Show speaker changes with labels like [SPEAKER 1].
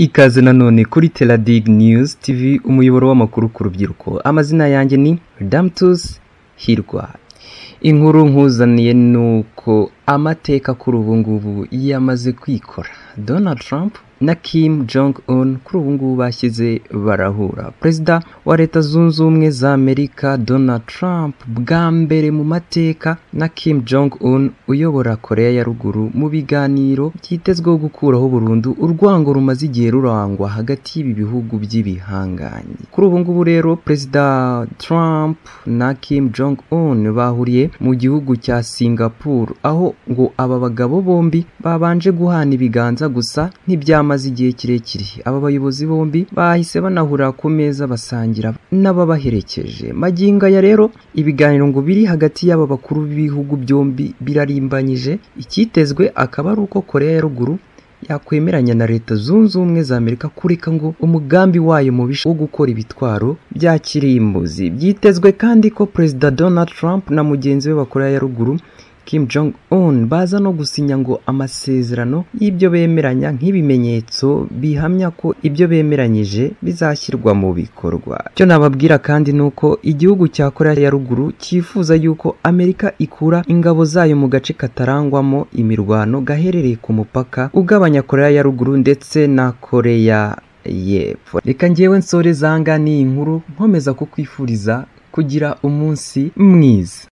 [SPEAKER 1] Ikaze nanone kuri Teladig News TV, umuyoboro w'amakuru ku rubyiruko. Amazina yanjye ni Damtus Hirwa. Inkuru nkuzaniye nuko amateka kuri ubu ngubu yamaze kwikora. Donald Trump na Kim Jong-un kuri ubu ngubu bashyize barahura. Perezida wa Leta Zunze Ubumwe za Amerika Donald Trump bwa mbere mu mateka na Kim Jong-un uyobora Korea ya Ruguru mu biganiro byitezweho gukuraho burundu urwango rumaze igihe rurangwa hagati y'ibi bihugu by'ibihanganye. Kuri ubu ngubu rero Perezida Trump na Kim Jong-un bahuriye mu gihugu cya Singapore, aho ngo aba bagabo bombi babanje guhana ibiganza gusa ntibyamaze igihe kirekire. Aba bayobozi bombi bahise banahura ku meza basangira n'ababaherekeje. Magingo ya rero ibiganiro ngo biri hagati y'aba bakuru b'ibihugu byombi birarimbanyije. Icyitezwe akaba ari uko Korea ya Ruguru yakwemeranya na Leta Zunze Ubumwe za Amerika kureka ngo umugambi wayo mubisha wo gukora ibitwaro bya kirimbuzi. Byitezwe kandi ko Perezida Donald Trump na mugenzi we wa Korea ya Ruguru Kim Jong-un baza no gusinya ngo amasezerano y'ibyo bemeranya nk'ibimenyetso bihamya ko ibyo bemeranyije bizashyirwa mu bikorwa. Cyo nababwira kandi nuko igihugu cya Korea ya Ruguru cyifuza yuko Amerika ikura ingabo zayo mu gace katarangwamo imirwano gaherereye ku mupaka ugabanya Korea ya Ruguru ndetse na Korea y'Epfo. Reka njyewe nsoreza aha ngaha n'iyi nkuru nkomeza kukwifuriza kugira umunsi mwiza.